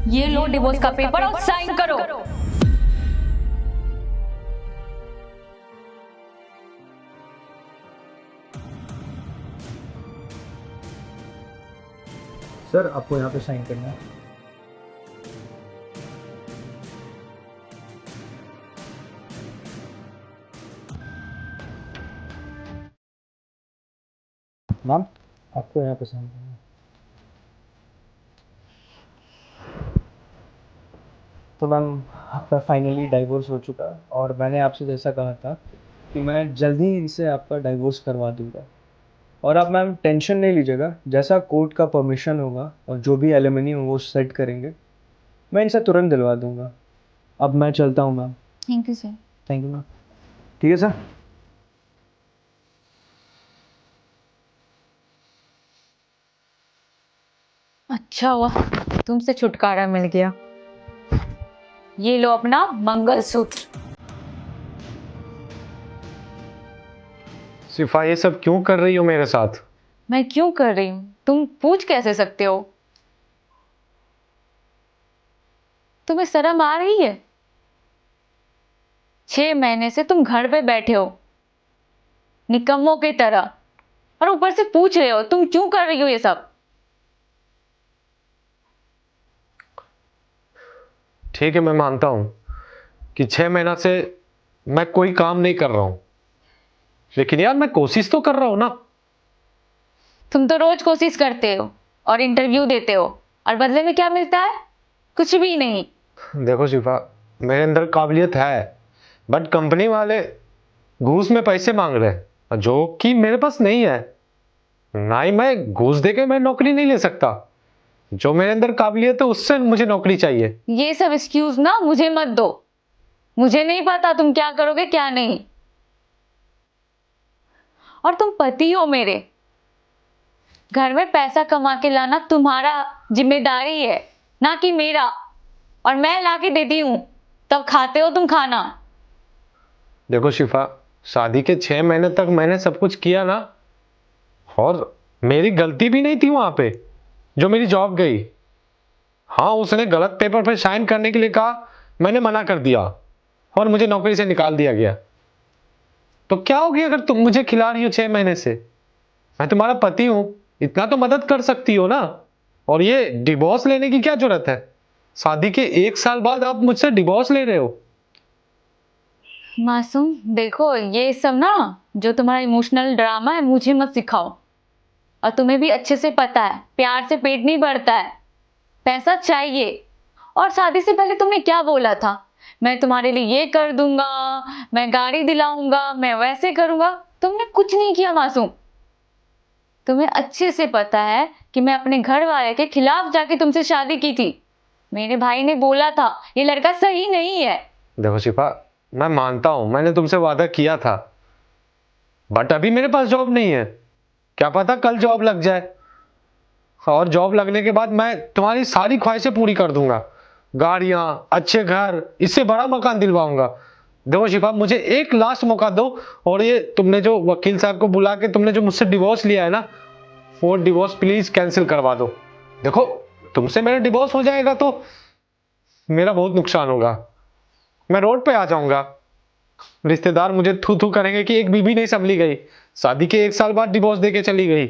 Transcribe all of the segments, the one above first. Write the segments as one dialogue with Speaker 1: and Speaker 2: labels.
Speaker 1: ये लो डिवोर्स का पेपर और साइन करो।
Speaker 2: सर आपको यहाँ पे साइन करना है। मैम आपको यहाँ पे साइन करना है। तो मैम आपका फाइनली डाइवोर्स हो चुका है और मैंने आपसे जैसा कहा था कि मैं जल्द ही इनसे आपका डाइवोर्स करवा दूंगा। और आप मैम टेंशन नहीं लीजिएगा, जैसा कोर्ट का परमिशन होगा और जो भी एलिमनी हो वो सेट करेंगे, मैं इनसे तुरंत दिलवा दूंगा। अब मैं चलता हूँ ma'am.
Speaker 1: Thank you sir.
Speaker 2: Thank you ma'am. ठीक है सर।
Speaker 1: अच्छा हुआ तुमसे छुटकारा मिल गया। ये लो अपना मंगलसूत्र।
Speaker 3: सिफा ये सब क्यों कर रही हो मेरे साथ?
Speaker 1: मैं क्यों कर रही हूँ तुम पूछ कैसे सकते हो? तुम्हें शर्म आ रही है? 6 महीने से तुम घर पे बैठे हो निकम्मों की तरह, और ऊपर से पूछ रहे हो तुम क्यों कर रही हो ये सब।
Speaker 3: ठीक है, मैं मानता हूं कि 6 महीना से मैं कोई काम नहीं कर रहा हूं, लेकिन यार मैं कोशिश तो कर रहा हूं ना।
Speaker 1: तुम तो रोज कोशिश करते हो और इंटरव्यू देते हो, और बदले में क्या मिलता है? कुछ भी नहीं।
Speaker 3: देखो शिफा, मेरे अंदर काबिलियत है, बट कंपनी वाले घूस में पैसे मांग रहे हैं जो कि मेरे पास नहीं है। ना ही मैं घूस देके मैं नौकरी नहीं ले सकता। जो मेरे अंदर काबिलियत है उससे मुझे नौकरी चाहिए।
Speaker 1: ये सब एक्सक्यूज ना मुझे मत दो। मुझे नहीं पता तुम क्या करोगे क्या नहीं। और तुम पति हो मेरे, घर में पैसा कमा के लाना तुम्हारा जिम्मेदारी है, ना कि मेरा। और मैं ला के देती हूं तब खाते हो तुम खाना।
Speaker 3: देखो शिफा, शादी के 6 महीने तक मैंने सब कुछ किया ना, और मेरी गलती भी नहीं थी वहां पे जो मेरी जॉब गई। हाँ, उसने गलत पेपर पे साइन करने के लिए कहा, मैंने मना कर दिया और मुझे नौकरी से निकाल दिया गया। तो क्या होगी अगर तुम मुझे खिला रही हो 6 महीने से? मैं तुम्हारा पति हूं, इतना तो मदद कर सकती हो ना। और ये डिवोर्स लेने की क्या जरूरत है? शादी के 1 साल बाद आप मुझसे डिवोर्स ले रहे हो।
Speaker 1: मासूम देखो, ये सब ना जो तुम्हारा इमोशनल ड्रामा है मुझे मत सिखाओ। और तुम्हें भी अच्छे से पता है प्यार से पेट नहीं भरता है, पैसा चाहिए। और शादी से पहले तुमने क्या बोला था? मैं तुम्हारे लिए ये कर दूंगा, मैं गाड़ी दिलाऊंगा, मैं वैसे करूंगा। तुमने कुछ नहीं किया मासूम। तुम्हें अच्छे से पता है कि मैं अपने घर वाले के खिलाफ जाके तुमसे शादी की थी। मेरे भाई ने बोला था ये लड़का सही नहीं है।
Speaker 3: देखो शिफा, मैं मानता हूं मैंने तुमसे वादा किया था, बट अभी मेरे पास जॉब नहीं है। क्या पता कल जॉब लग जाए, और जॉब लगने के बाद मैं तुम्हारी सारी ख्वाहिशें पूरी कर दूंगा। गाड़ियां, अच्छे घर, इससे बड़ा मकान दिलवाऊंगा। देखो शिफा, मुझे एक लास्ट मौका दो, और ये तुमने जो वकील साहब को बुला के तुमने जो मुझसे डिवोर्स लिया है ना, वो डिवोर्स प्लीज कैंसिल करवा दो। देखो, तुमसे मेरा डिवोर्स हो जाएगा तो मेरा बहुत नुकसान होगा। मैं रोड पे आ जाऊंगा, रिश्तेदार मुझे थू थू करेंगे कि एक बीबी नहीं संभली गई, शादी के 1 साल बाद डिवोर्स देके चली गई।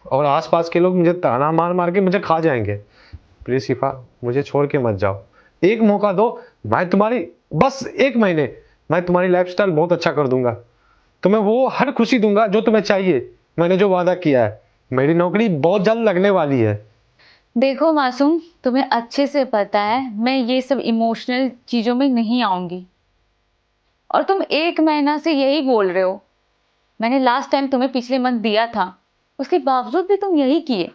Speaker 3: और आसपास के लोग मुझे ताना मार मार के मुझे खा जाएंगे। प्लीज शिफा, मुझे छोड़ के मत जाओ, एक मौका दो। मैं तुम्हारी, बस 1 महीने, मैं तुम्हारी लाइफस्टाइल बहुत अच्छा कर दूंगा। तुम्हें वो हर खुशी दूंगा जो तुम्हें चाहिए। मैंने जो वादा किया है, मेरी नौकरी बहुत जल्द लगने वाली है।
Speaker 1: देखो मासूम, तुम्हें अच्छे से पता है मैं ये सब इमोशनल चीजों में नहीं आऊंगी। और तुम 1 महीना से यही बोल रहे हो। मैंने लास्ट टाइम तुम्हें पिछले मंथ दिया था, उसके बावजूद भी तुम यही किए।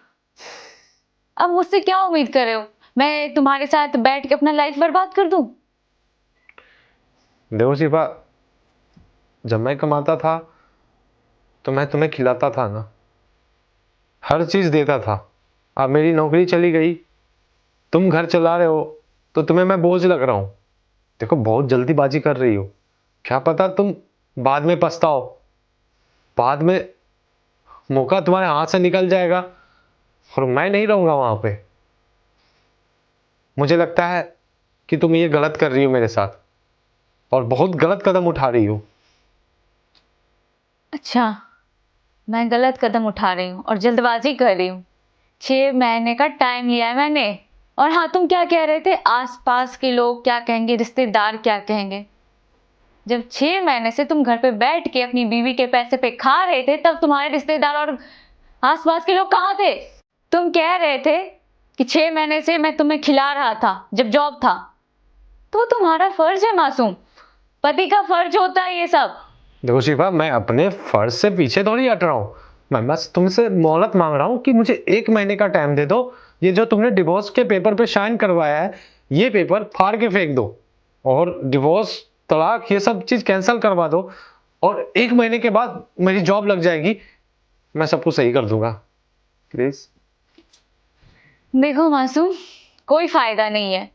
Speaker 1: अब मुझसे क्या उम्मीद कर रहे हो? मैं तुम्हारे साथ बैठ के अपना लाइफ बर्बाद कर दूं?
Speaker 3: देखो शिफा, जब मैं कमाता था तो मैं तुम्हें खिलाता था ना, हर चीज देता था। अब मेरी नौकरी चली गई, तुम घर चला रहे हो, तो तुम्हें मैं बोझ लग रहा हूं। देखो, बहुत जल्दीबाजी कर रही हो, क्या पता तुम बाद में पछताओ। बाद में मौका तुम्हारे हाथ से निकल जाएगा और मैं नहीं रहूंगा वहां पे। मुझे लगता है कि तुम ये गलत कर रही हो मेरे साथ, और बहुत गलत कदम उठा रही हो।
Speaker 1: अच्छा, मैं गलत कदम उठा रही हूँ और जल्दबाजी कर रही हूँ। 6 महीने का टाइम लिया है मैंने। और हाँ, तुम क्या कह रहे थे, आसपास के लोग क्या कहेंगे, रिश्तेदार क्या कहेंगे? जब 6 महीने से तुम घर पे बैठ के अपनी बीवी के पैसे पे खा रहे थे, तब तुम्हारे रिश्तेदार और आसपास के लोग कहाँ थे? तुम कह रहे थे कि 6 महीने से मैं तुम्हें खिला रहा था जब जॉब था। तो तुम्हारा फर्ज है मासूम, पति का फर्ज होता है ये सब।
Speaker 3: देखो शिफा, मैं अपने फर्ज से पीछे थोड़ी हट रहा हूँ। मैं बस तुमसे मोहलत मांग रहा हूँ कि मुझे 1 महीने का टाइम दे दो। ये जो तुमने डिवोर्स के पेपर पे साइन करवाया है, ये पेपर फाड़ के फेंक दो, और डिवोर्स, तलाक, ये सब चीज कैंसिल करवा दो, और 1 महीने के बाद मेरी जॉब लग जाएगी। मैं सब कुछ सही कर दूंगा, प्लीज।
Speaker 1: देखो मासूम, कोई फायदा नहीं है।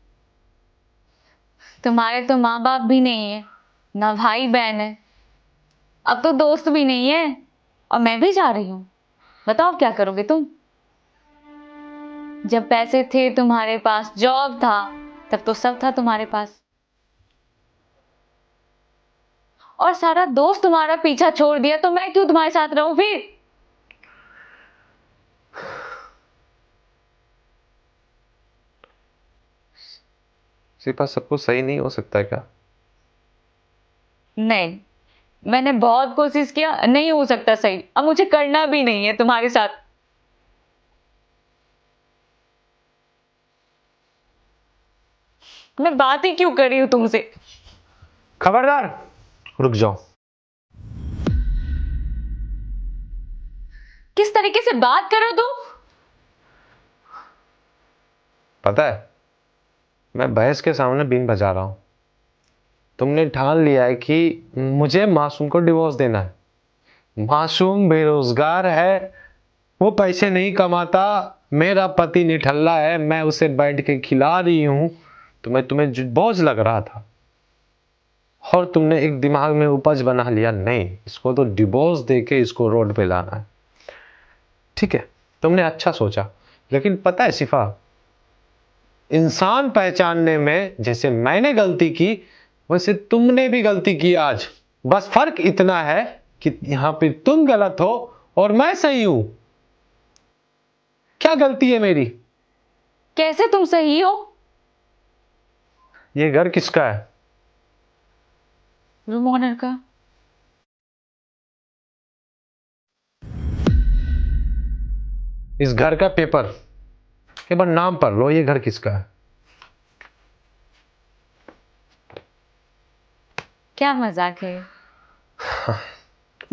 Speaker 1: तुम्हारे तो माँ बाप भी नहीं है, ना भाई बहन है, अब तो दोस्त भी नहीं है, और मैं भी जा रही हूँ। बताओ क्या करोगे तुम? जब पैसे थे तुम्हारे पास, जॉब था, तब तो सब था तुम्हारे पास। और सारा दोस्त तुम्हारा पीछा छोड़ दिया, तो मैं क्यों तुम्हारे साथ रहूं फिर?
Speaker 3: शिफा, सब कुछ सही नहीं हो सकता क्या?
Speaker 1: नहीं, मैंने बहुत कोशिश किया, नहीं हो सकता सही। अब मुझे करना भी नहीं है तुम्हारे साथ। मैं बात ही क्यों कर रही हूं तुमसे?
Speaker 3: खबरदार, रुक जाओ।
Speaker 1: किस तरीके से बात करो तुम?
Speaker 3: पता है, मैं बहस के सामने बीन बजा रहा हूं। तुमने ठान लिया है कि मुझे मासूम को डिवोर्स देना है। मासूम बेरोजगार है, वो पैसे नहीं कमाता, मेरा पति निठल्ला है, मैं उसे बैठ के खिला रही हूं, तो मैं तुम्हें बोझ लग रहा था। और तुमने एक दिमाग में उपज बना लिया, नहीं, इसको तो डिवोर्स देके इसको रोड पे लाना है। ठीक है, तुमने अच्छा सोचा, लेकिन पता है शिफा, इंसान पहचानने में जैसे मैंने गलती की, वैसे तुमने भी गलती की आज। बस फर्क इतना है कि यहां पे तुम गलत हो और मैं सही हूं। क्या गलती है मेरी?
Speaker 1: कैसे तुम सही हो?
Speaker 3: ये घर किसका है?
Speaker 1: रूम ओनर का।
Speaker 3: इस घर का पेपर के बाद नाम पढ़ लो, ये घर किसका है।
Speaker 1: क्या मजाक है?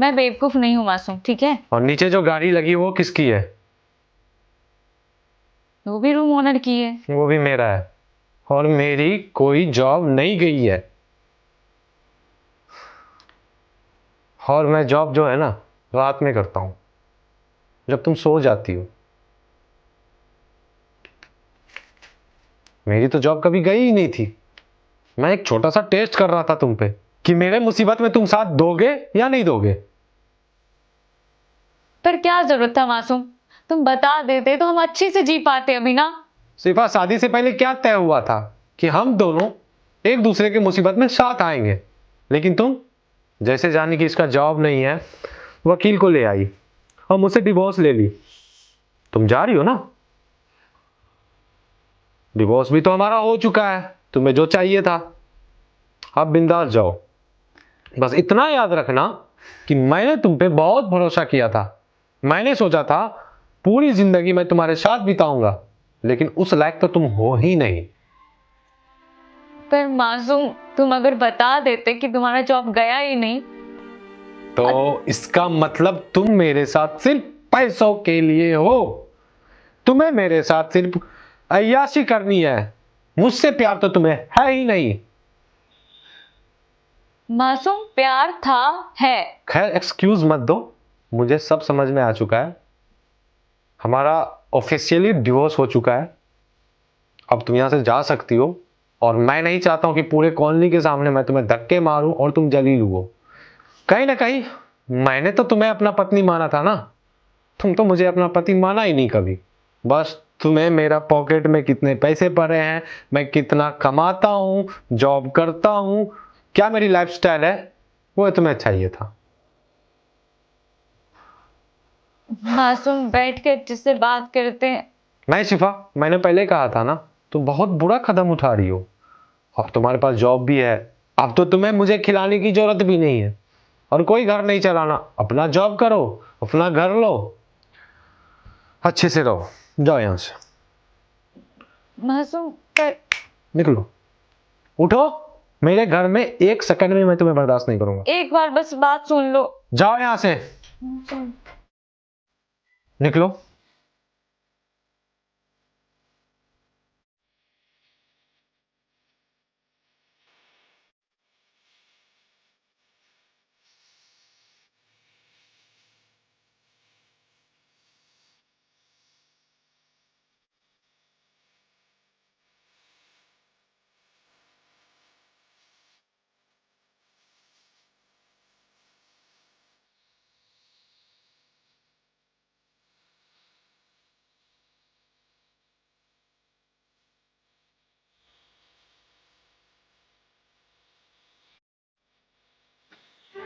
Speaker 1: मैं बेवकूफ नहीं हूं मासूम, ठीक है?
Speaker 3: और नीचे जो गाड़ी लगी वो किसकी है?
Speaker 1: वो भी रूम ओनर की है।
Speaker 3: वो भी मेरा है, और मेरी कोई जॉब नहीं गई है। और मैं जॉब जो है ना, रात में करता हूं, जब तुम सो जाती हो। मेरी तो जॉब कभी गई ही नहीं थी। मैं एक छोटा सा टेस्ट कर रहा था तुम पे, कि मेरे मुसीबत में तुम साथ दोगे या नहीं दोगे।
Speaker 1: पर क्या जरूरत था मासूम? तुम बता देते तो हम अच्छे से जी पाते अभी ना।
Speaker 3: सिर्फ शादी से पहले क्या तय हुआ था कि हम दोनों एक दूसरे के मुसीबत में साथ आएंगे, लेकिन तुम जैसे जानी कि इसका जॉब नहीं है, वकील को ले आई और मुझसे डिवोर्स ले ली। तुम जा रही हो ना, डिवोर्स भी तो हमारा हो चुका है, तुम्हें जो चाहिए था, अब बिंदास जाओ। बस इतना याद रखना कि मैंने तुम पे बहुत भरोसा किया था। मैंने सोचा था पूरी जिंदगी मैं तुम्हारे साथ बिताऊंगा, लेकिन उस लायक तो तुम हो ही नहीं।
Speaker 1: पर मासूम, तुम अगर बता देते कि तुम्हारा जॉब गया ही नहीं।
Speaker 3: तो इसका मतलब तुम मेरे साथ सिर्फ पैसों के लिए हो। तुम्हें मेरे साथ सिर्फ अय्याशी करनी है, मुझसे प्यार तो तुम्हें है ही नहीं।
Speaker 1: मासूम, प्यार था, है।
Speaker 3: खैर एक्सक्यूज मत दो, मुझे सब समझ में आ चुका है। हमारा ऑफिशियली डिवोर्स हो चुका है, अब तुम यहां से जा सकती हो। और मैं नहीं चाहता हूं कि पूरे कॉलोनी के सामने मैं तुम्हें धक्के मारूं और तुम जलील हो। कहीं ना कहीं मैंने तो तुम्हें अपना पत्नी माना था ना, तुम तो मुझे अपना पति माना ही नहीं कभी। बस तुम्हें मेरा पॉकेट में कितने पैसे पड़े हैं, मैं कितना कमाता हूँ, जॉब करता हूँ, क्या मेरी लाइफस्टाइल है, वो तुम्हें चाहिए था।
Speaker 1: मासूम बैठ के अच्छे से बात करते हैं।
Speaker 3: नहीं शिफा, मैंने पहले कहा था ना, तुम बहुत बुरा कदम उठा रही हो। अब तुम्हारे पास जॉब भी है, अब तो तुम्हें मुझे खिलाने की जरूरत भी नहीं है, और कोई घर नहीं चलाना। अपना जॉब करो, अपना घर लो, अच्छे से रहो। जाओ यहां से,
Speaker 1: मासूम पर
Speaker 3: निकलो, उठो। मेरे घर में एक सेकंड में मैं तुम्हें बर्दाश्त नहीं करूंगा।
Speaker 1: एक बार बस बात सुन लो।
Speaker 3: जाओ यहां से, निकलो।